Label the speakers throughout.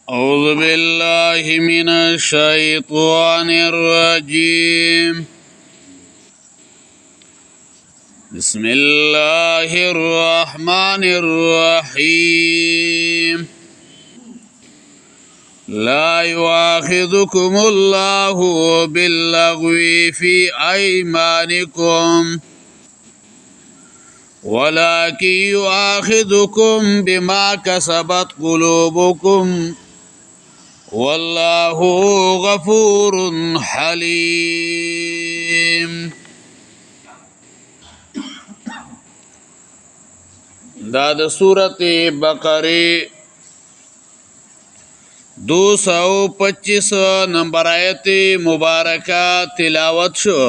Speaker 1: أعوذ بالله من الشيطان الرجيم. بسم الله الرحمن الرحيم. لا يؤاخذكم الله باللغو في أيمانكم ولكن يؤاخذكم بما كسبت قلوبكم والله غفور حليم. دا د سورت بقره 225 نمبر آیت مبارکہ تلاوت شو.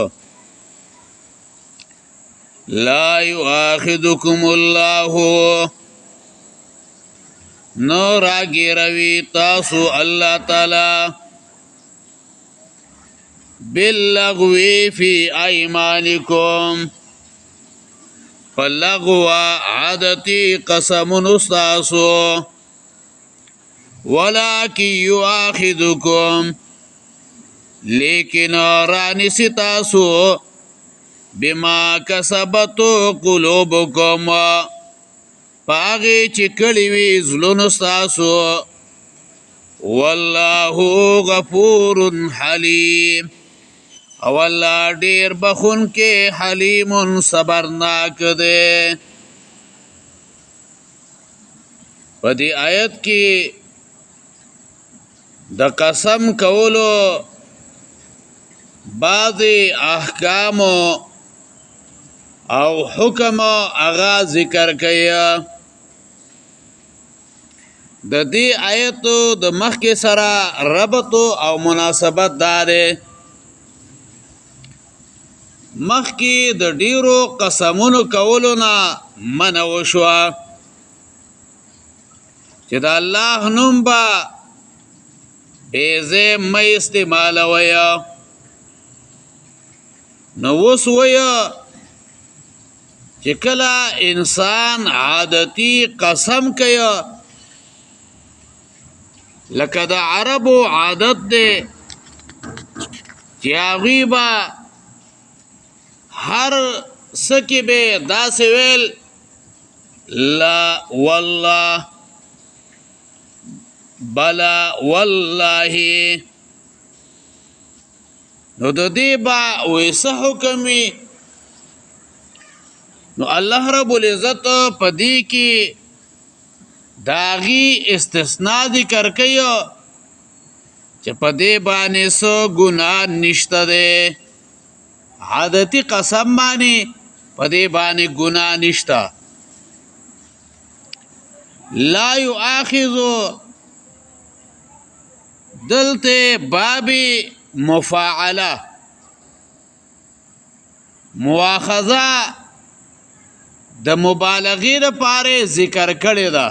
Speaker 1: لا یؤاخذکم اللہ نو راگی روی تاسو اللہ تعالی باللغوی فی ایمانکم فاللغو عادتی قسم نستاسو ولکن یؤاخذکم لیکن رانی ستاسو بما کسبت قلوبکم پاغی چکلی وی زلون ستاسو والله غفور حلیم او الله ډیر بخون کې حلیم صبرناک دے. په دې آیت کې د قسم کولو بعض احکام او حکم اغا ذکر کیا. د دې آیت د مخکې سره ربط او مناسبت داره. مخکې د ډیرو قسمونو کولو نه منع وشوه چې د الله نوم به بیزه مې استعمالوي. نو اوس وایه چې کله انسان عادتي قسم کوي لکه د عربو عادت دی چې هغوی به هر سکی به داسې ویل لا والله بلا والله. نو د دې به ویسه حکم وي. نو الله رب العزت په دې کې داغي استثناء ذکر کوي چې په دې باندې سو ګناه نشته ده. عادتي قسم باندې په دې باندې ګناه نشته. لا یؤاخذ دلته بابي مفاعله مواخذه د مبالغې لپاره ذکر کړی ده.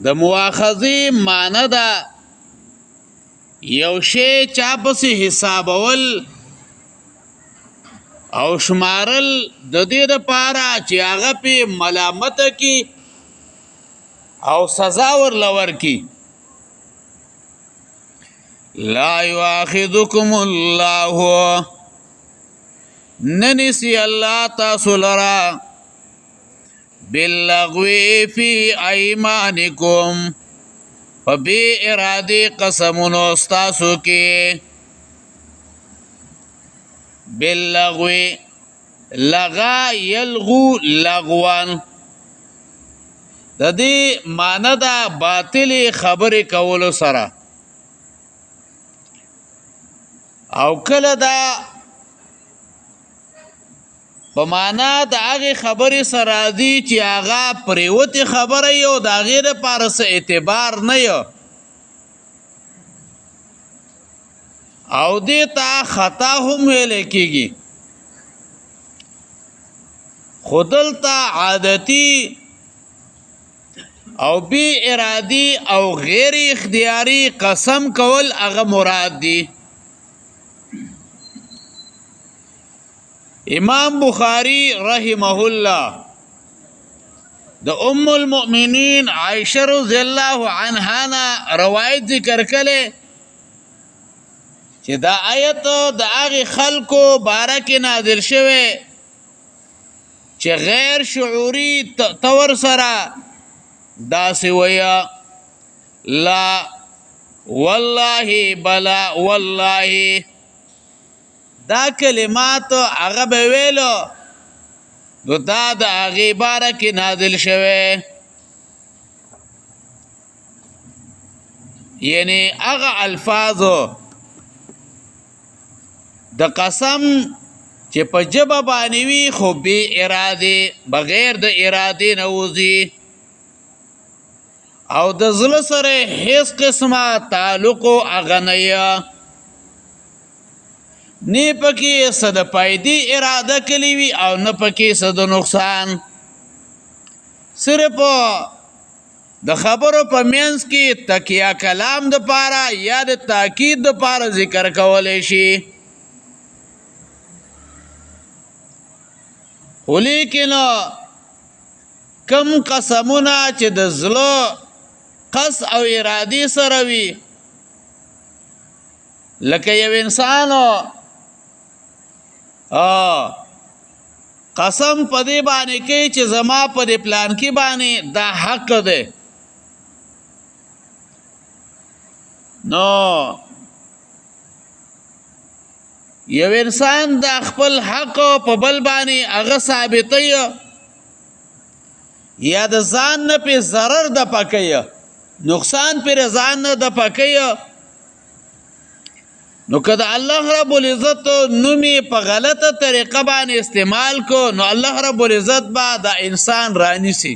Speaker 1: د مواخذې معنی ده یو شی چا پسې حسابول او شمارل د دې لپاره چې هغه په ملامت کی او سزا ورلور کی. لا یؤاخذکم الله ننسی الله تاسو لرا باللغو فی ایمانکم فبی ارادی قسمونو استاسو کی. باللغو لغا یلغو لغوان د دې معنی دا باطل خبرې کولو سره او کله دا په معنا د هغه خبرې سره دی چې هغه پریوت خبره یو د غیر پارس اعتبار نه یو او دې ته خطا هم ویل کېږي. خودلته عادتي او بی ارادي او غیر اختیاري قسم کول هغه مراد دی. امام بخاری رحمه الله د ام المؤمنین عائشہ رضی الله عنها نه روایت ذکر کړي چې دا آیت د هغه خلکو بارک نازل شوه چې غیر شعوري تور سره دا سویا لا والله بلا والله دا کلمات هغه به ویلو نو دا د هغه بارک نازل شوه یعنی هغه الفاظو د قسم چې په جبه باندې وي خو بی اراده بغیر د اراده نه وځي او د زړه سره هیڅ قسمه تعلق اغنیا نه پکې صد پایدي اراده کلی وي او نه پکې صد نقصان صرف د خبرو په مینس کې تکیا کلام د پاره یا د تاکید د پاره ذکر کولای شي ولیکن کم قسمونه چې د زړه قص او ارادي سره وي لکه یو انسان قسم په دې باندې کوي چې زما په دې پلان کې باندې دا حق ده نو یو انسان د خپل حق په بل باندې هغه ثابتوي یا د ځان نه په ضرر د پکې نقصان پر ځان نه د پکې نو کله الله رب العزت نومي په غلطه طریقه باندې استعمال کو نو الله رب العزت با د انسان رانیسي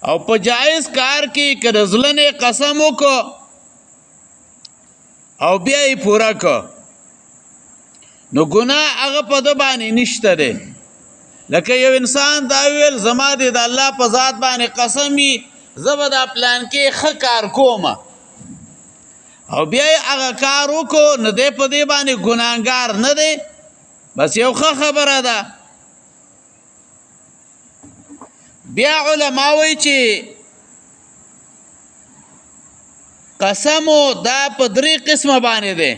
Speaker 1: او په جائز کار کې کله ځلنه قسم وکړو او بیا یې پورا کو نو ګناه هغه په د باندې نشته ده لکه یو انسان دا ویل زما د الله په ذات باندې قسمی زبد پلان کې خکار کوم او بیا هغه کار وکړو نو دې په دې باندې ګناهګار نه دی بس یو خبره ده بیا علما وایي چې قسمو دا په درې قسمه باندې ده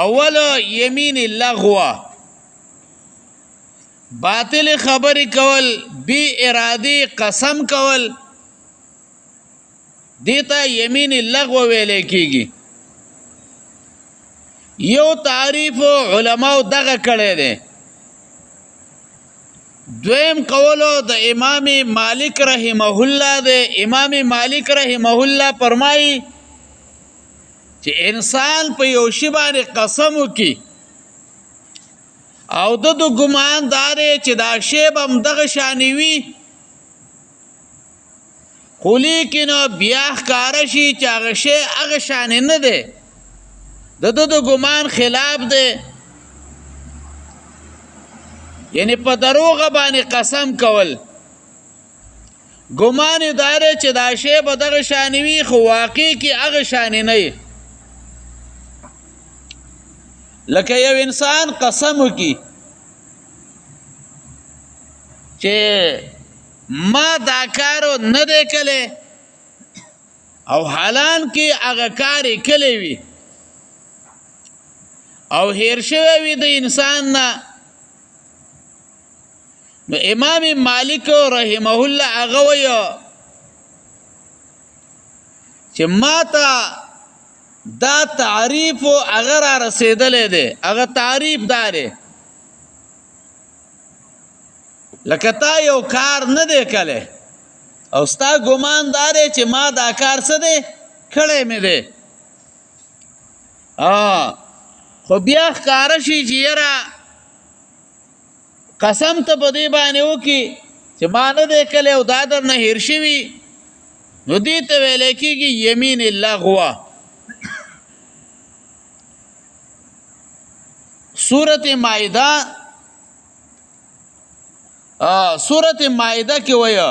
Speaker 1: اول یمین اللغوه باطل خبرې کول بی ارادي قسم کول دیتا یمین اللغوه ویل کېږي یو تعریف علماء دغه کړی دی دویم قولو د امام مالک رحمه الله ده امام مالک رحمه الله فرمایي چې انسان په یو شی باندې قسم وکي او د ګمان دار چې دا شی هم دغه شانی وي خو لیکن بیا ښکار شي چې هغه شی هغه شان نه ده د ګمان خلاف ده یعنی په دروغ باندې قسم کول ګمان دار چې دا شی به دغه شان وي خو واقع کې هغه شان نه وي لکه یو انسان قسم وکي چې ما دا کارو نه دی کړی او حالان کې هغه کار یې کړی وي او هیر شوی وي د انسان نه نو امام مالک رحمه الله هغه وایي چې ما ته دا تعریف هغه را رسېدلی دی هغه تعریف دا دی لکه تا یو کار نه دی کړی او ستا ګمان دا دی چې ما دا کار څه دی کړی مې دی خو بیا ښکاره شي چې یاره قسم ته په دې باندې وکړي چې ما نه دی کړی او دا در نه هیر شوي نو دې ته ویلی کېږي یمین اللغوه سورت مائده کې وایي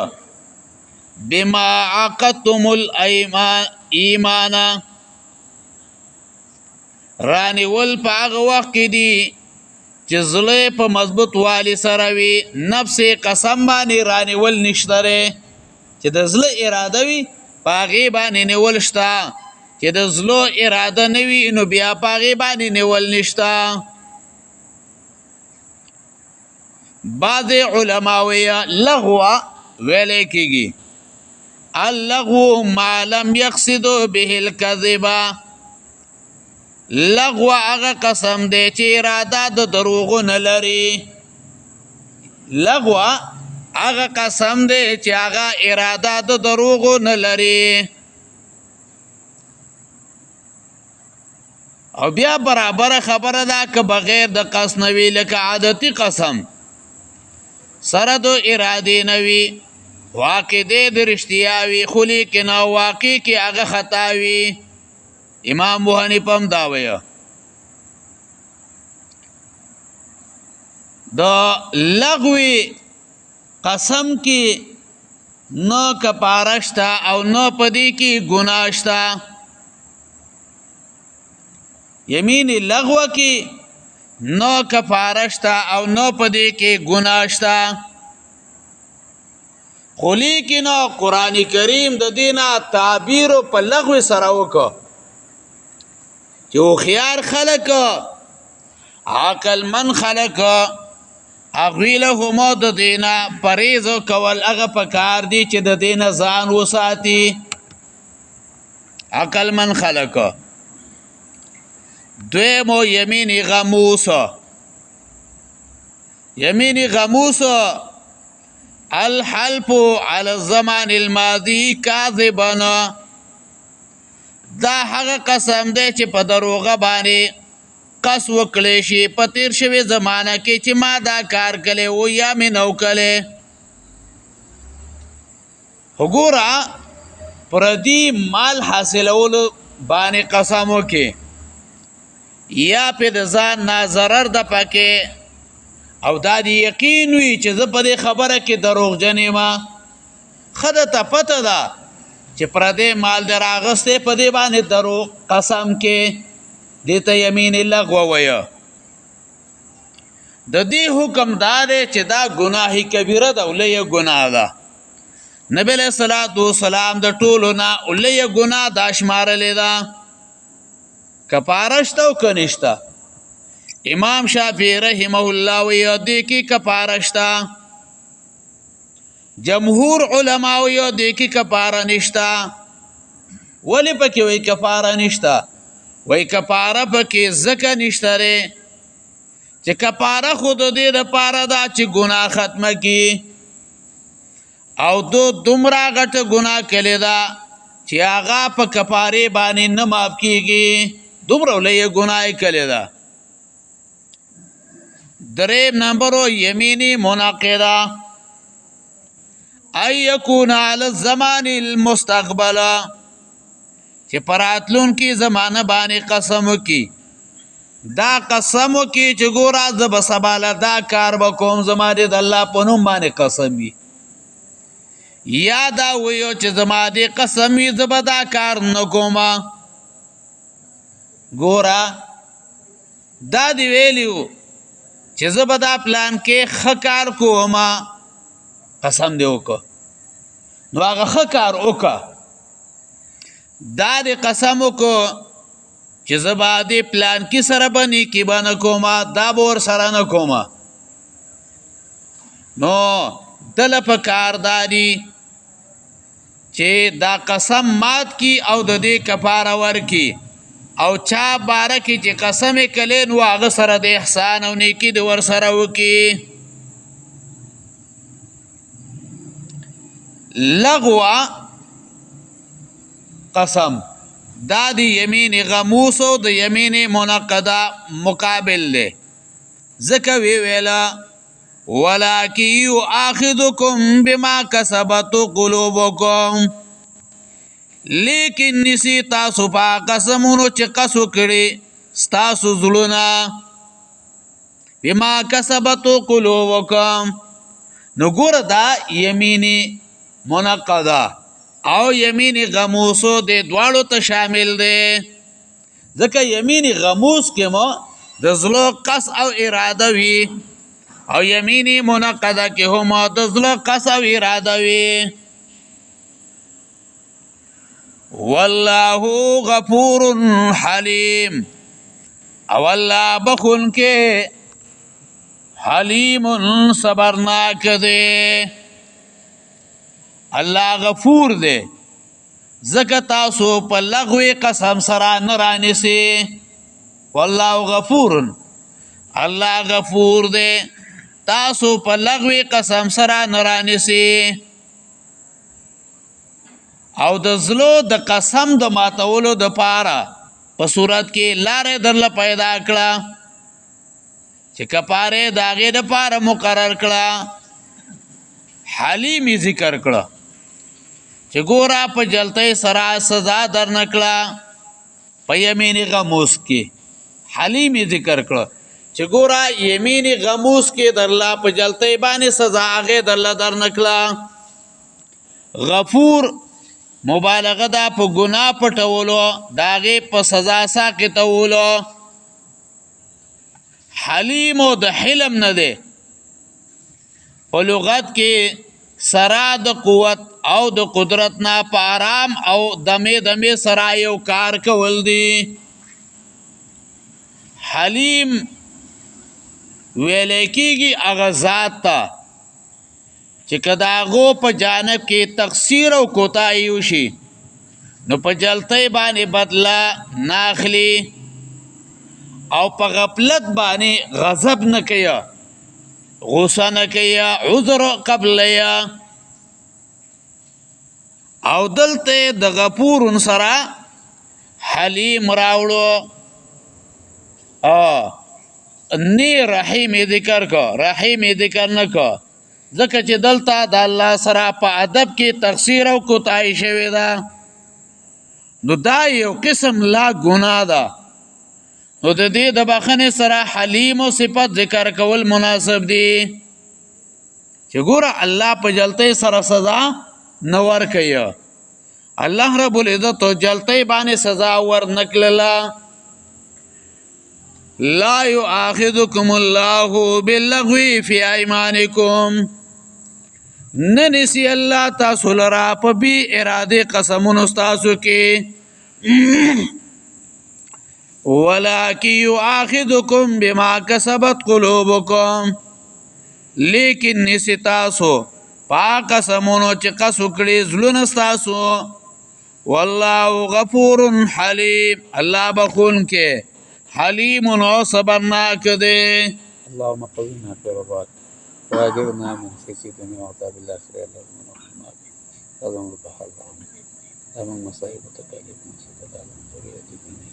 Speaker 1: بما عقدتم الایمان رانی ول په هغه وخت کې دي چې زړه په مضبوط والی سره وي نفس قسم باندې رانیول نشته دی چې د زړه اراده وي په هغې باندې نیول شته چې د زړه اراده نه وي نو بیا په هغې باندې نیول نشته بعض علما ویه لغوه ویلی کېږي اللغو ما لم یقصد به الکذبه لغو هغه قسم دی چې اراده د دروغو نه لري لغو هغه قسم دی چې هغه اراده د دروغو نه لري او بیا برابر خبره ده که بغیر د قصد نه وي لکه عادتي قسم سره د ارادې نه وي واقع دی د رښتیا وي خو لیکن واقع کې هغه خطا وي امام ابو حنیفه هم دا وایه د لغوی قسم کې نه کفاره شته او نه پدې کې ګناه شته یمین لغو کې نه کفاره شته او نه پدې کې ګناه شته خو لیکن قرآن کریم د دینه تعبیر په لغو سره وکړه چې خيار خلق عقل من خلق اغوی له هم د دینه پریز کول هغه پکار دی چې د دینه ځان وساتي عقل من خلق دویمو یمین غموس یمین غموس الحلف على الزمان الماضي كاذبا دا هغه قسم دی چې په دروغه باندې قص وکړی شي په تیر شوي زمانه کې چې ما دا کار کړی و یا مې نو کړی وګوره پردي مال حاصلولو باندې قسم وکړي یا په د ځان نه ضرر د پکې او دا دی یقین وي چې زه په دې خبره کې دروغجن یم ښه ته پته ده چې پردې مال در اغسته په دې باندې درو قسم کې دې ته یمین لغو وایه د دې حکم دار چې دا ګناه کبیره ده ولې ګناه ده نبی له صلوات و سلام د ټولو نه ولې ګناه دا شمارلې ده کفاره شته او کنيشته امام شافعي رحمه الله وی دې کې کفاره شته جمهور علماء یو دې کې کفاره نشتا ولی پکې وای کفاره نشتا وای کفاره پکې زکه نشته ره چې کفاره خود دې لپاره دا چې ګناه ختمه کی او دومره غټ ګناه کړي دا چې هغه په کفاره باندې نه معاف کیږي دومره لوی ګناه کړي دا دریم نمبر یمینی منعقده ای یکون علی الزمان المستقبل چې پراتلون کی زمانه باندې قسم کی دا قسم کی چې ګورا ز بسباله دا کار وکوم زماده د الله په نوم باندې قسم وي یا دا ویو چې زماده قسم وي زبدا کار نکوما ګورا دا دی ویلیو چې زبدا پلان کې خکار کوما قسم دی وکړه نو هغه خکار وکړه دا دی قسم وکړه چې زبا دی پلان کې سره بني کې باندې کوما دا بور سره نه کوما نو دل په کار دادی چې دا قسم مات کی او د دې کفاره ورکی او چا بارکی چې قسم کله نو هغه سره د احسان او نیکی د ور سره وکي لغوا قسم دا دی یمین غموس او د یمین منقده مقابل له زکه وی ویلا ولکن یؤاخذکم بما کسبت قلوبکم لیکن نسی تاسو پا قسمونو چې قسو کړي ستاسو زړونه بما کسبت قلوبکم نو ګور دا یمینی منقضه او یمینی غموسو د دواړو ته شامل دی ځکه یمینی غموس کې مو د زلو قص او اراده وي او یمینی منقده کې هم د زلو قص او اراده وي والله غفور حلیم او الله بخون کې حلیم صبرناک دی الله غفور دی زکه تاسو په لغوی قسم سره نه رانیسئ والله غفور الله غفور دی تاسو په لغوی قسم سره نه رانیسئ او د زلو د قسم د ماتولو د پاره په صورت کې لارې درله پیدا کړه چې کفاره د هغې دپاره مقرر کړه حلیمي ذکر کړه چې ګوره په جلتۍ سره سزا در نه کړه په یمین غموس کې حلیمي ذکر کړه چې ګوره یمین غموس کې درله په جلتۍ باندې سزا هغې درله در نه کړه غفور مبالغه دا په ګناه پټولو د هغې په سزا ساقطولو حلیم او د حلم نه دی په لغت کې سره د قوت او د قدرت نه په آرام او دمې دمې سره یو کار کول دی حلیم ویلی کېږي هغه ذات ته چې که د هغو په جانب کې تقصیر او کوتاهي وشي نو په جلتۍ باندې بدله نه اخلي او په غفلت باندې غضب نه کوي غصه نه کوي عذر قبلوي او دلته د غفور سره حلیم راوړو نی رحیم ذکر کو رحیم ذکر نه کو ځکه چې دلته د الله سره په ادب کې تقصیر او کوتاهي شوې ده نو دا یو قسم لا ګناه ده نو د دې د بخښنې سره حلیم او صفت ذکر کول مناسب دي چې ګوره الله په جلتۍ سره سزا نه ورکوي الله رب العزت جلتۍ باندې سزا ورنکړله لا یؤاخذکم الله باللغو فی ایمانکم ننسی الله تاسو لرا په بی اراده قسمونو ستاسو کې ولکن یؤاخذکم بما کسبت قلوبکم لیکن نسی تاسو پا قسمونو چې قسو کړي زلون ستاسو والله غفور حلیم الله بخون کې حلیم و صبرناک دے
Speaker 2: اللهم قوینا فی رضاک واجرنا من خزي الدنيا وعذاب الآخرة اللهم رحمنا بك اللهم رب حال عنك اللهم مصائب وتكاليف نفسك اللهم ذرية دينك